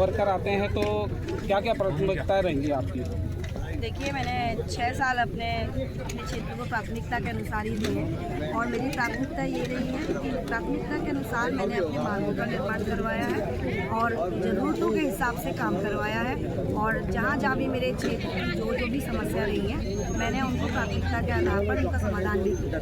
Worker आते हैं तो क्या क्या प्राथमिकताएं रहेंगी आपकी? देखिए, मैंने 6 साल अपने क्षेत्र को प्राथमिकता के अनुसार ही दी है और मेरी प्राथमिकता ये रही है कि प्राथमिकता के अनुसार मैंने अपने मार्गों का निर्माण करवाया है और ज़रूरतों के हिसाब से काम करवाया है। और जहाँ जहाँ भी मेरे क्षेत्र की जो भी समस्या रही है, मैंने उनको प्राथमिकता के आधार पर उनका समाधान भी किया।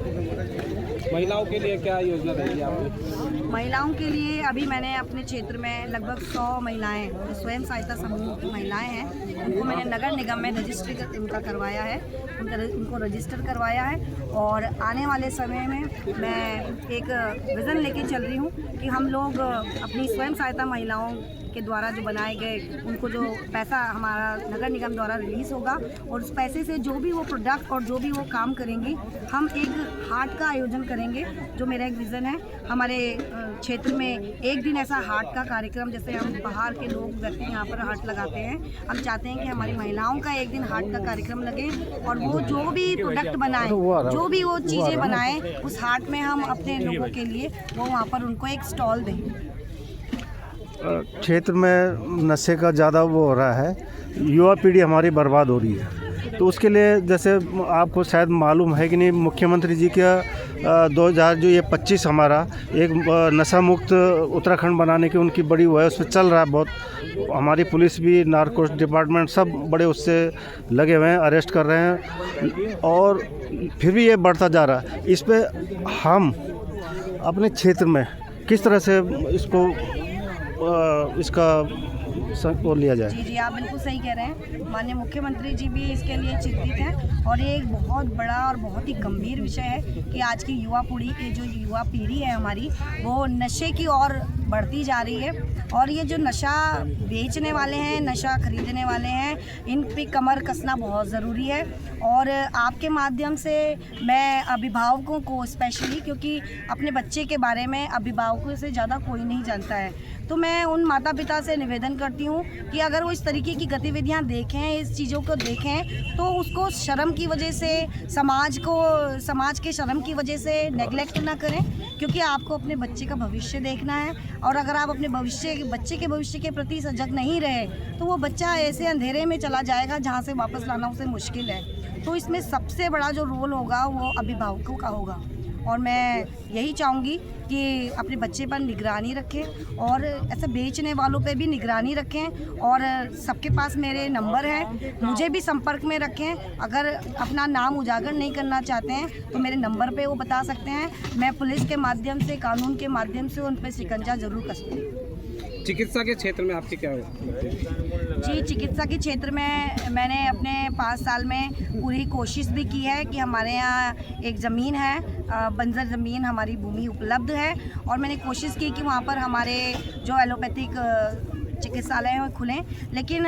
महिलाओं के लिए क्या योजना रहेगी आपकी? महिलाओं के लिए अभी मैंने अपने क्षेत्र में लगभग 100 महिलाएं, जो स्वयं सहायता समूह की महिलाएं हैं, उनको मैंने नगर निगम में रजिस्ट्री उनका करवाया है, उनको रजिस्टर करवाया है। और आने वाले समय में मैं एक विज़न लेके चल रही हूँ कि हम लोग अपनी स्वयं सहायता महिलाओं के द्वारा जो बनाए गए उनको जो पैसा हमारा नगर निगम द्वारा रिलीज़ होगा और उस पैसे से जो भी वो प्रोडक्ट और जो भी वो काम करेंगी, हम एक हाट का आयोजन करेंगे। जो मेरा एक विज़न है, हमारे क्षेत्र में एक दिन ऐसा हाट का कार्यक्रम, जैसे हम बाहर के लोग व्यक्ति यहाँ पर हाट लगाते हैं, हम चाहते हैं कि हमारी महिलाओं का एक दिन हाट का कार्यक्रम लगे और वो जो भी प्रोडक्ट बनाए, जो भी वो चीज़ें बनाएं, उस हाट में हम अपने लोगों के लिए वो वहाँ पर उनको एक स्टॉल दें। क्षेत्र में नशे का ज़्यादा वो हो रहा है, युवा पीढ़ी हमारी बर्बाद हो रही है, तो उसके लिए जैसे आपको शायद मालूम है कि नहीं, मुख्यमंत्री जी का 2025 हमारा एक नशा मुक्त उत्तराखंड बनाने की उनकी बड़ी वो है, उसमें चल रहा है बहुत। हमारी पुलिस भी, नार्कोटिक्स डिपार्टमेंट सब बड़े उससे लगे हुए हैं, अरेस्ट कर रहे हैं और फिर भी ये बढ़ता जा रहा है। इस पर हम अपने क्षेत्र में किस तरह से इसका वो लिया जाए? जी, आप बिल्कुल सही कह रहे हैं। माननीय मुख्यमंत्री जी भी इसके लिए चिंतित हैं और ये एक बहुत बड़ा और बहुत ही गंभीर विषय है कि आज की युवा पीढ़ी है हमारी, वो नशे की ओर बढ़ती जा रही है। और ये जो नशा बेचने वाले हैं, नशा खरीदने वाले हैं, इन पे कमर कसना बहुत ज़रूरी है। और आपके माध्यम से मैं अभिभावकों को स्पेशली, क्योंकि अपने बच्चे के बारे में अभिभावकों से ज़्यादा कोई नहीं जानता है, तो मैं उन माता पिता से निवेदन करती हूँ कि अगर वो इस तरीके की गतिविधियाँ देखें, इस चीज़ों को देखें, तो उसको शर्म की वजह से, समाज के शर्म की वजह से नेगलेक्ट ना करें, क्योंकि आपको अपने बच्चे का भविष्य देखना है। और अगर आप अपने बच्चे के भविष्य के प्रति सजग नहीं रहे, तो वो बच्चा ऐसे अंधेरे में चला जाएगा जहाँ से वापस लाना उसे मुश्किल है। तो इसमें सबसे बड़ा जो रोल होगा वो अभिभावकों का होगा। और मैं यही चाहूँगी कि अपने बच्चे पर निगरानी रखें और ऐसे बेचने वालों पे भी निगरानी रखें। और सबके पास मेरे नंबर है, मुझे भी संपर्क में रखें। अगर अपना नाम उजागर नहीं करना चाहते हैं तो मेरे नंबर पे वो बता सकते हैं। मैं पुलिस के माध्यम से, कानून के माध्यम से उन पर शिकंजा ज़रूर कसूँगी। चिकित्सा के क्षेत्र में आपकी क्या है? जी, चिकित्सा के क्षेत्र में मैंने अपने 5 साल में पूरी कोशिश भी की है कि हमारे यहाँ एक ज़मीन है, बंजर ज़मीन हमारी भूमि उपलब्ध है, और मैंने कोशिश की कि वहाँ पर हमारे जो एलोपैथिक चिकित्सालय हैं खुलें। लेकिन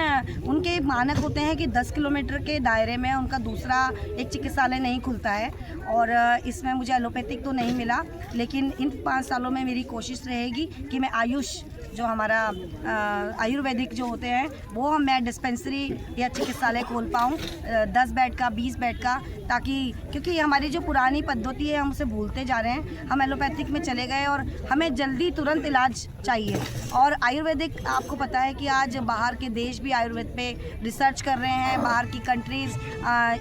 उनके मानक होते हैं कि 10 किलोमीटर के दायरे में उनका दूसरा एक चिकित्सालय नहीं खुलता है, और इसमें मुझे एलोपैथिक तो नहीं मिला। लेकिन इन 5 सालों में मेरी कोशिश रहेगी कि मैं आयुष, जो हमारा आयुर्वेदिक जो होते हैं, वो मैं डिस्पेंसरी या चिकित्सालय खोल पाऊँ, 10 बेड का, 20 बेड का, ताकि, क्योंकि हमारी जो पुरानी पद्धति है हम उसे भूलते जा रहे हैं। हम एलोपैथिक में चले गए और हमें जल्दी तुरंत इलाज चाहिए। और आयुर्वेदिक, आपको पता है कि आज बाहर के देश भी आयुर्वेद पे रिसर्च कर रहे हैं, बाहर की कंट्रीज़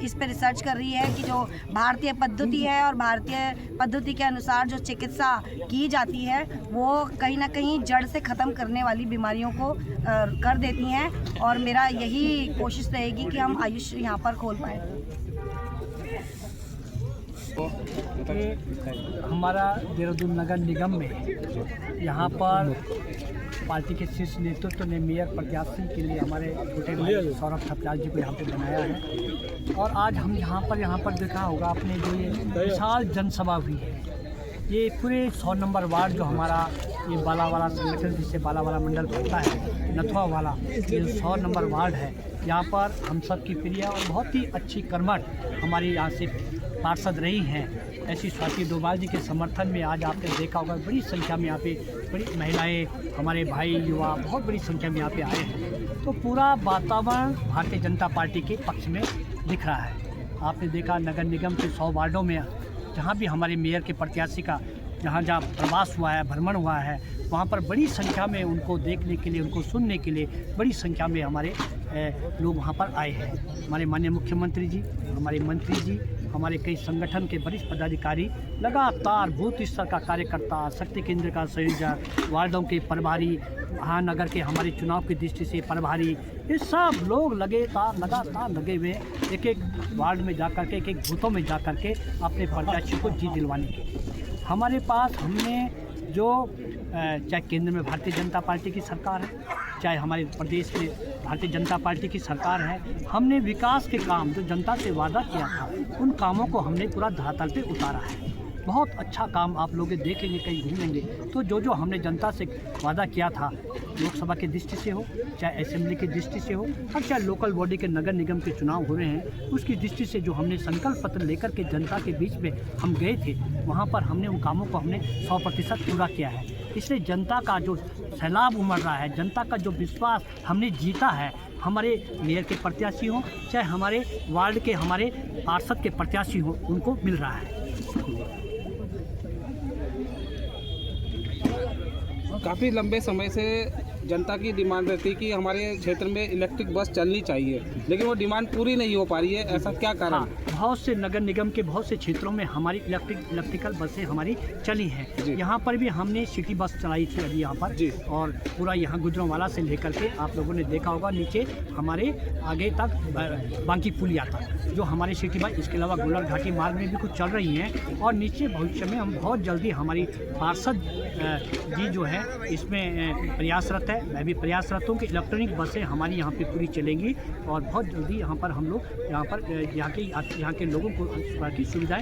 इस पे रिसर्च कर रही है कि जो भारतीय पद्धति है और भारतीय पद्धति के अनुसार जो चिकित्सा की जाती है, वो कहीं ना कहीं जड़ से ख़त्म करने वाली बीमारियों को कर देती हैं। और मेरा यही कोशिश रहेगी कि हम आयुष यहाँ पर खोल पाएँ। हमारा देहरादून नगर निगम में यहाँ पर पार्टी के शीर्ष नेतृत्व ने मेयर प्रत्याशी के लिए हमारे छोटे भाई सौरभ थपलाल जी को यहाँ पे बनाया है। और आज हम यहाँ पर देखा होगा आपने, जो ये विशाल जनसभा हुई है, ये पूरे 100 नंबर वार्ड जो हमारा ये बालावाला संगठन जिससे बालावाला मंडल बनता है, नथुआ वाला, ये 100 नंबर वार्ड है। यहाँ पर हम सब की प्रिय और बहुत ही अच्छी कर्मठ हमारी यहाँ से पार्षद रही हैं ऐसी स्वाति डोभाल जी के समर्थन में आज आपने देखा होगा बड़ी संख्या में यहाँ पे बड़ी महिलाएं, हमारे भाई, युवा बहुत बड़ी संख्या में यहाँ पे आए हैं। तो पूरा वातावरण भारतीय जनता पार्टी के पक्ष में दिख रहा है। आपने देखा नगर निगम के 100 वार्डों में जहाँ भी हमारे मेयर के प्रत्याशी का जहाँ जहाँ प्रवास हुआ है, भ्रमण हुआ है, वहाँ पर बड़ी संख्या में उनको देखने के लिए, उनको सुनने के लिए बड़ी संख्या में हमारे लोग वहाँ पर आए हैं। हमारे माननीय मुख्यमंत्री जी, हमारे मंत्री जी, हमारे कई संगठन के वरिष्ठ पदाधिकारी, लगातार बूथ स्तर का कार्यकर्ता, शक्ति केंद्र का संयोजक, वार्डों के प्रभारी, महानगर के हमारे चुनाव की दृष्टि से प्रभारी, ये सब लोग लगातार लगे हुए एक एक वार्ड में जाकर के, एक एक बूथों में जाकर के अपने प्रत्याशी को जीत दिलवाने के। हमारे पास हमने जो चाहे केंद्र में भारतीय जनता पार्टी की सरकार है, चाहे हमारे प्रदेश में भारतीय जनता पार्टी की सरकार है, हमने विकास के काम जो जनता से वादा किया था, उन कामों को हमने पूरा धरातल पे उतारा है। बहुत अच्छा काम आप लोग देखेंगे, कहीं घूमेंगे तो जो हमने जनता से वादा किया था, लोकसभा की दृष्टि से हो, चाहे असेंबली की दृष्टि से हो, और चाहे लोकल बॉडी के नगर निगम के चुनाव हो रहे हैं, उसकी दृष्टि से जो हमने संकल्प पत्र लेकर के जनता के बीच में हम गए थे, वहाँ पर हमने उन कामों को हमने 100% पूरा किया है। इसलिए जनता का जो सैलाब उमड़ रहा है, जनता का जो विश्वास हमने जीता है, हमारे मेयर के प्रत्याशी हों, चाहे हमारे वार्ड के हमारे पार्षद के प्रत्याशी हों, उनको मिल रहा है। काफ़ी लंबे समय से जनता की डिमांड रहती है कि हमारे क्षेत्र में इलेक्ट्रिक बस चलनी चाहिए, लेकिन वो डिमांड पूरी नहीं हो पा रही है, ऐसा क्या कारण? हाँ, बहुत से नगर निगम के बहुत से क्षेत्रों में हमारी इलेक्ट्रिकल बसें हमारी चली हैं। यहाँ पर भी हमने सिटी बस चलाई थी अभी यहाँ पर, और पूरा यहाँ गुजरांवाला से लेकर के आप लोगों ने देखा होगा नीचे हमारे आगे तक बांकी पुलिया तक जो हमारी सिटी बस, इसके अलावा गोलर घाटी मार्ग में भी कुछ चल रही हैं, और नीचे भविष्य में हम बहुत जल्दी हमारी पार्षद जी जो है इसमें प्रयासरत है, मैं भी प्रयासरत हूँ कि इलेक्ट्रॉनिक बसें हमारी यहाँ पे पूरी चलेंगी, और बहुत जल्दी यहाँ पर हम लोग यहाँ के लोगों को की सुविधाएं